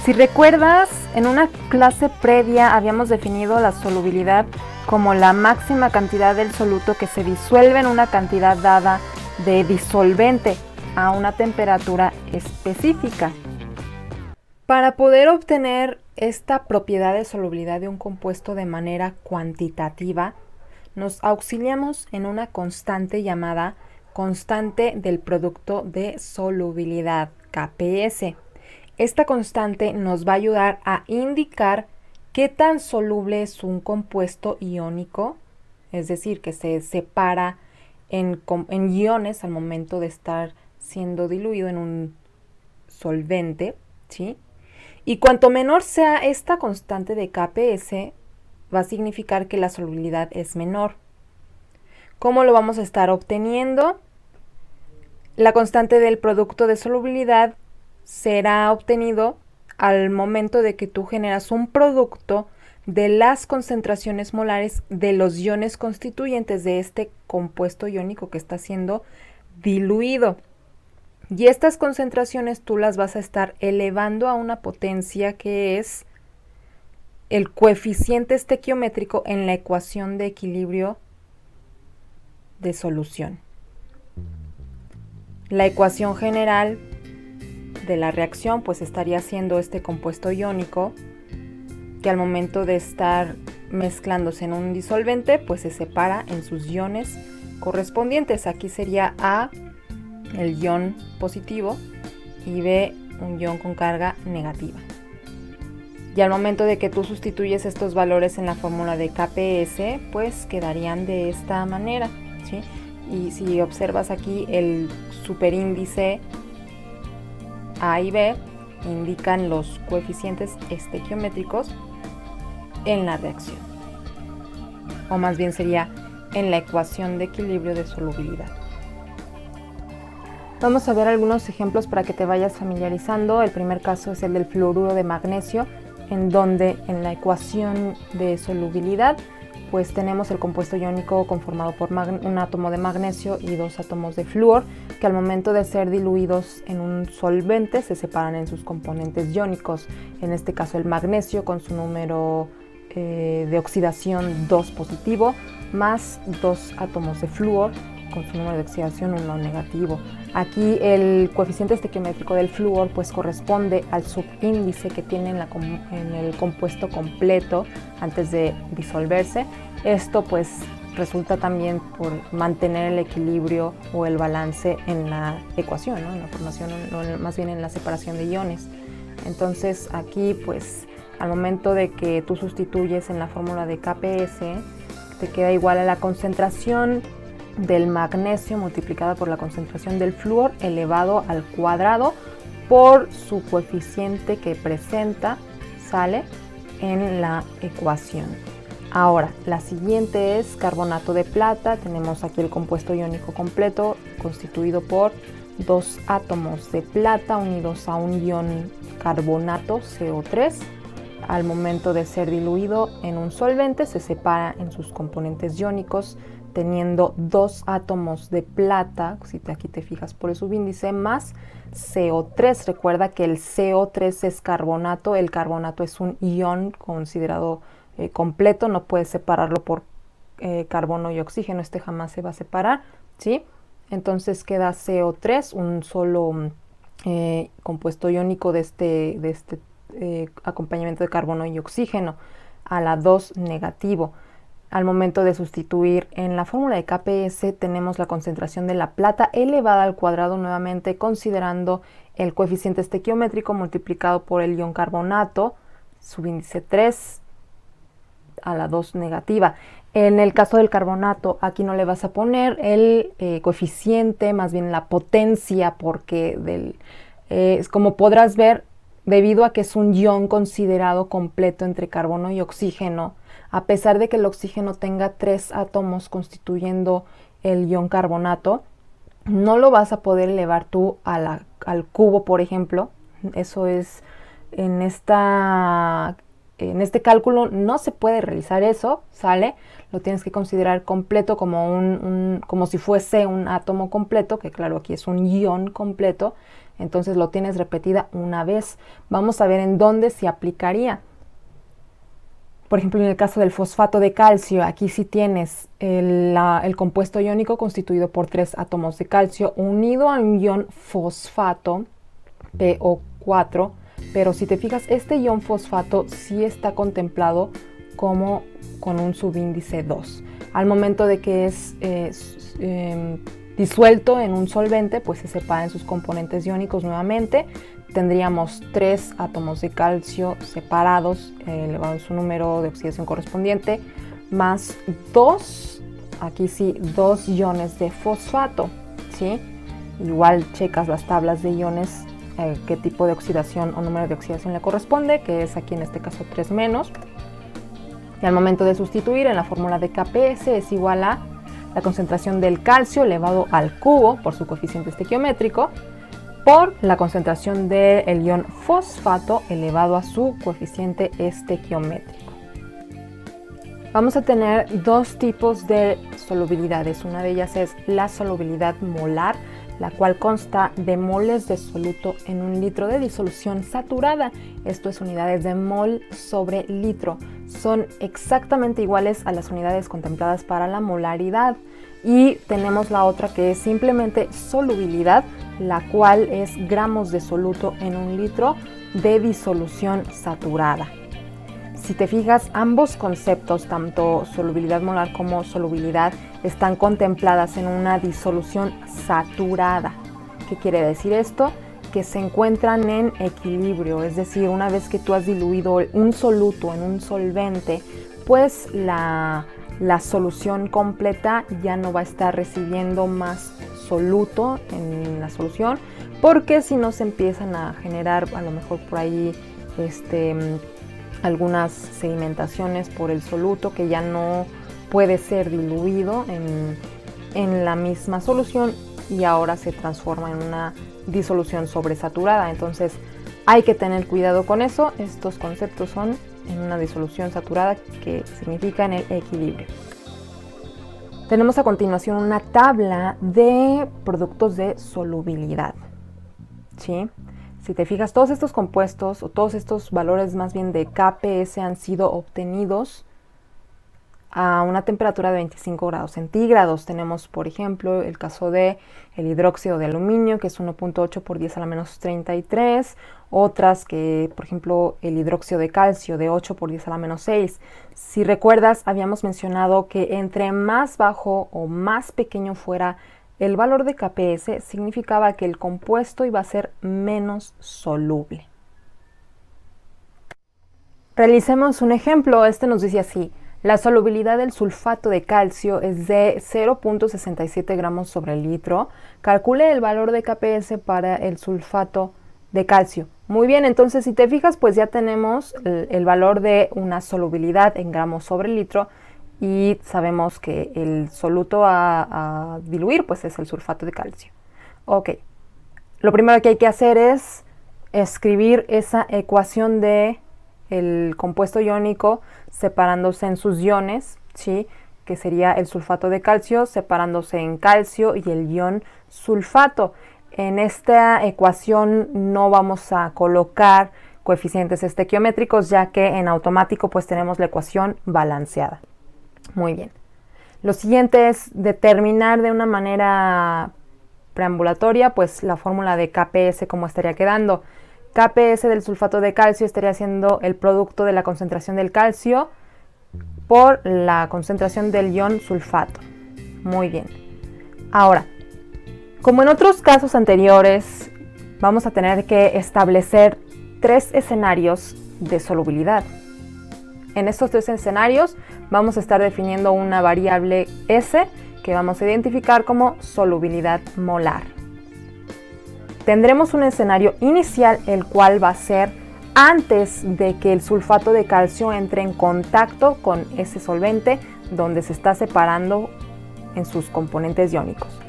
Si recuerdas, en una clase previa habíamos definido la solubilidad como la máxima cantidad del soluto que se disuelve en una cantidad dada de disolvente a una temperatura específica. Para poder obtener esta propiedad de solubilidad de un compuesto de manera cuantitativa, nos auxiliamos en una constante llamada constante del producto de solubilidad, KPS. Esta constante nos va a ayudar a indicar qué tan soluble es un compuesto iónico, es decir, que se separa en iones al momento de estar siendo diluido en un solvente, ¿sí? Y cuanto menor sea esta constante de KPS, va a significar que la solubilidad es menor. ¿Cómo lo vamos a estar obteniendo? La constante del producto de solubilidad será obtenido al momento de que tú generas un producto de las concentraciones molares de los iones constituyentes de este compuesto iónico que está siendo diluido. Y estas concentraciones tú las vas a estar elevando a una potencia que es el coeficiente estequiométrico en la ecuación de equilibrio de solución. La ecuación general de la reacción pues estaría siendo este compuesto iónico que al momento de estar mezclándose en un disolvente pues se separa en sus iones correspondientes. Aquí sería A el ion positivo y B un ion con carga negativa. Y al momento de que tú sustituyes estos valores en la fórmula de KPS pues quedarían de esta manera, ¿sí? Y si observas aquí el superíndice A y B indican los coeficientes estequiométricos en la reacción, o más bien sería en la ecuación de equilibrio de solubilidad. Vamos a ver algunos ejemplos para que te vayas familiarizando. El primer caso es el del fluoruro de magnesio, en donde en la ecuación de solubilidad pues tenemos el compuesto iónico conformado por un átomo de magnesio y dos átomos de flúor, que al momento de ser diluidos en un solvente se separan en sus componentes iónicos. En este caso el magnesio con su número de oxidación 2 positivo, más dos átomos de flúor con su número de oxidación 1 negativo. Aquí el coeficiente estequiométrico del flúor pues corresponde al subíndice que tiene en el compuesto completo antes de disolverse. Esto pues resulta también por mantener el equilibrio o el balance en la ecuación, ¿no? En la formación, más bien en la separación de iones. Entonces aquí pues al momento de que tú sustituyes en la fórmula de KPS, te queda igual a la concentración del magnesio multiplicada por la concentración del flúor elevado al cuadrado por su coeficiente que presenta, sale en la ecuación. Ahora, la siguiente es carbonato de plata. Tenemos aquí el compuesto iónico completo constituido por dos átomos de plata unidos a un ion carbonato CO3. Al momento de ser diluido en un solvente se separa en sus componentes iónicos, teniendo dos átomos de plata, si aquí te fijas por el subíndice, más CO3. Recuerda que el CO3 es carbonato, el carbonato es un ion considerado completo, no puedes separarlo por carbono y oxígeno, este jamás se va a separar, ¿sí? Entonces queda CO3, un solo compuesto iónico de este acompañamiento de carbono y oxígeno, a la 2 negativo. Al momento de sustituir en la fórmula de KPS tenemos la concentración de la plata elevada al cuadrado nuevamente considerando el coeficiente estequiométrico multiplicado por el ion carbonato, subíndice 3 a la 2 negativa. En el caso del carbonato aquí no le vas a poner el coeficiente, más bien la potencia, porque como podrás ver, debido a que es un ion considerado completo entre carbono y oxígeno, a pesar de que el oxígeno tenga 3 átomos constituyendo el ion carbonato, no lo vas a poder elevar tú al cubo, por ejemplo. Eso es en esta en este cálculo no se puede realizar eso, ¿sale? Lo tienes que considerar completo como si fuese un átomo completo, que claro, aquí es un ion completo, entonces lo tienes repetida una vez. Vamos a ver en dónde se aplicaría. Por ejemplo, en el caso del fosfato de calcio, aquí sí tienes el compuesto iónico constituido por 3 átomos de calcio unido a un ion fosfato, PO4, pero si te fijas, este ion fosfato sí está contemplado como con un subíndice 2. Al momento de que es disuelto en un solvente, pues se separa en sus componentes iónicos nuevamente. Tendríamos 3 átomos de calcio separados, elevado su número de oxidación correspondiente, más 2, aquí sí, 2 iones de fosfato, ¿sí? Igual checas las tablas de iones, qué tipo de oxidación o número de oxidación le corresponde, que es aquí en este caso 3 menos. Y al momento de sustituir, en la fórmula de KPS es igual a la concentración del calcio elevado al cubo por su coeficiente estequiométrico, por la concentración del ion fosfato elevado a su coeficiente estequiométrico. Vamos a tener 2 tipos de solubilidades. Una de ellas es la solubilidad molar, la cual consta de moles de soluto en un litro de disolución saturada. Esto es unidades de mol sobre litro. Son exactamente iguales a las unidades contempladas para la molaridad. Y tenemos la otra que es simplemente solubilidad, la cual es gramos de soluto en un litro de disolución saturada. Si te fijas, ambos conceptos, tanto solubilidad molar como solubilidad, están contempladas en una disolución saturada. ¿Qué quiere decir esto? Que se encuentran en equilibrio, es decir, una vez que tú has diluido un soluto en un solvente, pues la solución completa ya no va a estar recibiendo más soluto en la solución, porque si no se empiezan a generar a lo mejor por ahí algunas sedimentaciones por el soluto que ya no puede ser diluido en la misma solución y ahora se transforma en una disolución sobresaturada. Entonces hay que tener cuidado con eso. Estos conceptos son en una disolución saturada, que significa en el equilibrio. Tenemos a continuación una tabla de productos de solubilidad, ¿sí? Si te fijas, todos estos compuestos o todos estos valores más bien de KPS han sido obtenidos a una temperatura de 25 grados centígrados. Tenemos, por ejemplo, el caso de el hidróxido de aluminio, que es 1.8 por 10 a la menos 33. Otras que, por ejemplo, el hidróxido de calcio de 8 por 10 a la menos 6. Si recuerdas, habíamos mencionado que entre más bajo o más pequeño fuera el valor de KPS, significaba que el compuesto iba a ser menos soluble. Realicemos un ejemplo. Este nos dice así: la solubilidad del sulfato de calcio es de 0.67 gramos sobre litro. Calcule el valor de KPS para el sulfato de calcio. Muy bien, entonces si te fijas, pues ya tenemos el valor de una solubilidad en gramos sobre litro y sabemos que el soluto a diluir pues es el sulfato de calcio. Ok, lo primero que hay que hacer es escribir esa ecuación de el compuesto iónico separándose en sus iones, ¿sí? Que sería el sulfato de calcio separándose en calcio y el ion sulfato. En esta ecuación no vamos a colocar coeficientes estequiométricos, ya que en automático pues tenemos la ecuación balanceada. Muy bien. Lo siguiente es determinar de una manera preambulatoria pues la fórmula de KPS, cómo estaría quedando. KPS del sulfato de calcio estaría siendo el producto de la concentración del calcio por la concentración del ion sulfato. Muy bien. Ahora, como en otros casos anteriores, vamos a tener que establecer 3 escenarios de solubilidad. En estos 3 escenarios vamos a estar definiendo una variable S que vamos a identificar como solubilidad molar. Tendremos un escenario inicial, el cual va a ser antes de que el sulfato de calcio entre en contacto con ese solvente donde se está separando en sus componentes iónicos.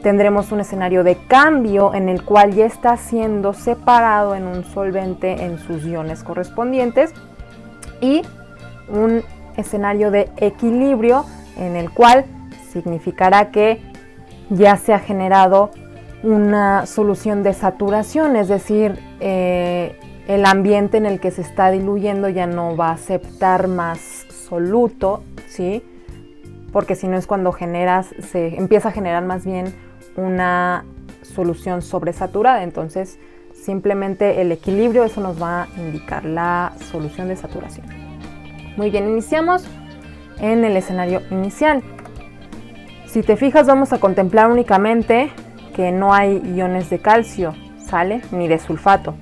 Tendremos un escenario de cambio en el cual ya está siendo separado en un solvente en sus iones correspondientes. y un escenario de equilibrio en el cual significará que ya se ha generado una solución de saturación, es decir, el ambiente en el que se está diluyendo ya no va a aceptar más soluto, ¿sí? Porque si no es cuando se empieza a generar más bien una solución sobresaturada. Entonces simplemente el equilibrio, eso nos va a indicar la solución de saturación. Muy bien, iniciamos en el escenario inicial. Si te fijas, vamos a contemplar únicamente que no hay iones de calcio, ¿sale? Ni de sulfato.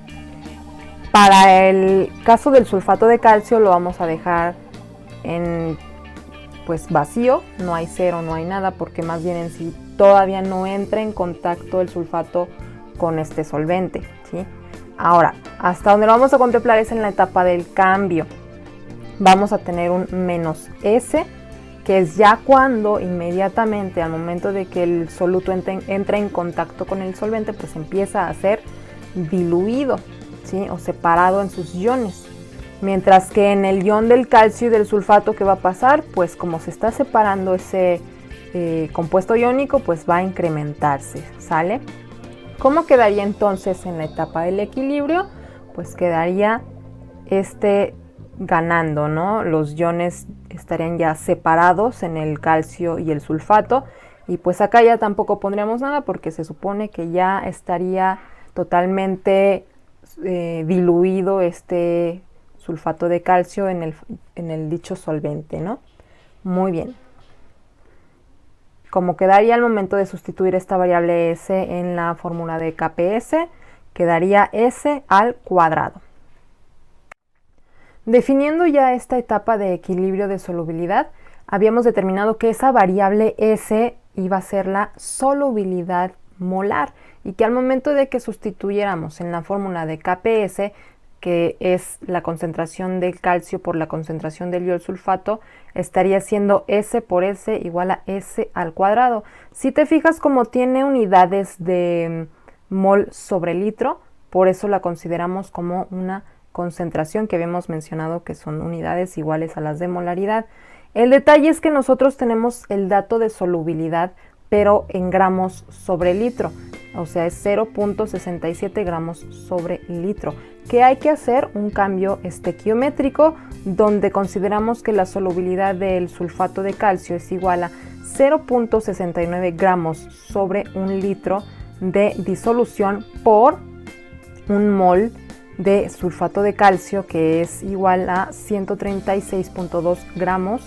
Para el caso del sulfato de calcio lo vamos a dejar en pues vacío, no hay cero, no hay nada, porque más bien en sí todavía no entra en contacto el sulfato con este solvente, ¿sí? Ahora, hasta donde lo vamos a contemplar es en la etapa del cambio. Vamos a tener un menos S, que es ya cuando inmediatamente al momento de que el soluto entra en contacto con el solvente, pues empieza a ser diluido, ¿sí? O separado en sus iones. Mientras que en el ion del calcio y del sulfato, ¿qué va a pasar? Pues como se está separando ese compuesto iónico, pues va a incrementarse, ¿sale? ¿Cómo quedaría entonces en la etapa del equilibrio? Pues quedaría ganando, ¿no? Los iones estarían ya separados en el calcio y el sulfato, y pues acá ya tampoco pondríamos nada porque se supone que ya estaría totalmente diluido este sulfato de calcio en el dicho solvente, ¿no? Muy bien. Como quedaría al momento de sustituir esta variable S en la fórmula de KPS, quedaría S al cuadrado. Definiendo ya esta etapa de equilibrio de solubilidad, habíamos determinado que esa variable S iba a ser la solubilidad molar y que al momento de que sustituyéramos en la fórmula de KPS, que es la concentración del calcio por la concentración del ion sulfato, estaría siendo S por S igual a S al cuadrado. Si te fijas, como tiene unidades de mol sobre litro, por eso la consideramos como una concentración, que habíamos mencionado que son unidades iguales a las de molaridad. El detalle es que nosotros tenemos el dato de solubilidad, pero en gramos sobre litro, o sea, es 0.67 gramos sobre litro, que hay que hacer un cambio estequiométrico donde consideramos que la solubilidad del sulfato de calcio es igual a 0.69 gramos sobre un litro de disolución por un mol de sulfato de calcio, que es igual a 136.2 gramos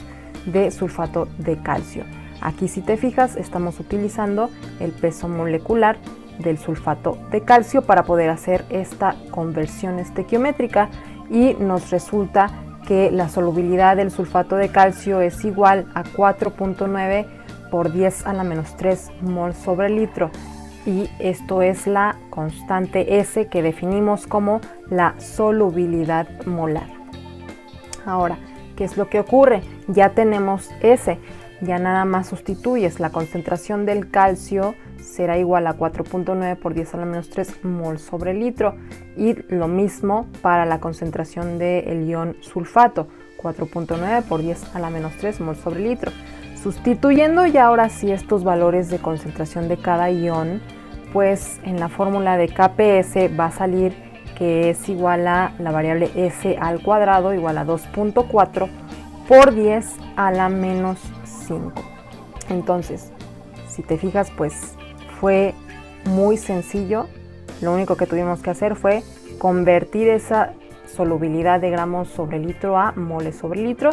de sulfato de calcio. Aquí, si te fijas, estamos utilizando el peso molecular del sulfato de calcio para poder hacer esta conversión estequiométrica, y nos resulta que la solubilidad del sulfato de calcio es igual a 4.9 por 10 a la menos 3 mol sobre litro, y esto es la constante S que definimos como la solubilidad molar. Ahora, ¿qué es lo que ocurre? Ya tenemos S, ya nada más sustituyes. La concentración del calcio será igual a 4.9 por 10 a la menos 3 mol sobre litro, y lo mismo para la concentración del ion sulfato, 4.9 por 10 a la menos 3 mol sobre litro. Sustituyendo ya ahora sí estos valores de concentración de cada ion, pues en la fórmula de KPS va a salir que es igual a la variable S al cuadrado igual a 2.4 por 10 a la menos 5. Entonces, si te fijas, pues fue muy sencillo. Lo único que tuvimos que hacer fue convertir esa solubilidad de gramos sobre litro a moles sobre litro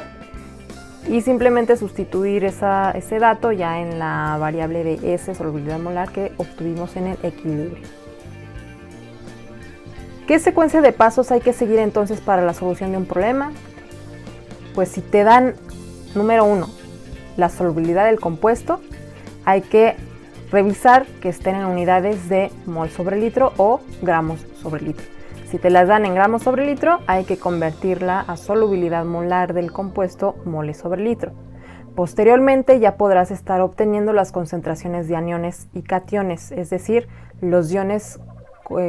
y simplemente sustituir ese dato ya en la variable de S, solubilidad molar, que obtuvimos en el equilibrio. ¿Qué secuencia de pasos hay que seguir entonces para la solución de un problema? Pues si te dan, número 1, la solubilidad del compuesto, hay que revisar que estén en unidades de mol sobre litro o gramos sobre litro. Si te las dan en gramos sobre litro, hay que convertirla a solubilidad molar del compuesto, moles sobre litro. Posteriormente ya podrás estar obteniendo las concentraciones de aniones y cationes, es decir, los iones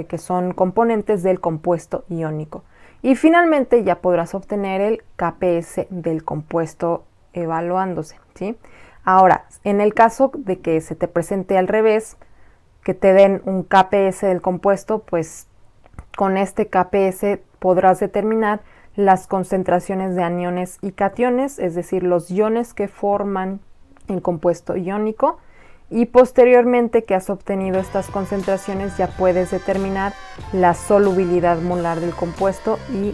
que son componentes del compuesto iónico. Y finalmente ya podrás obtener el KPS del compuesto evaluándose, ¿sí? Ahora, en el caso de que se te presente al revés, que te den un KPS del compuesto, pues con este KPS podrás determinar las concentraciones de aniones y cationes, es decir, los iones que forman el compuesto iónico, y posteriormente que has obtenido estas concentraciones ya puedes determinar la solubilidad molar del compuesto y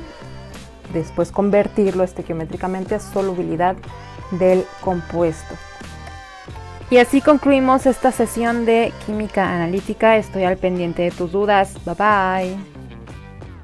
después convertirlo estequiométricamente a solubilidad del compuesto. Y así concluimos esta sesión de química analítica. Estoy al pendiente de tus dudas. Bye bye.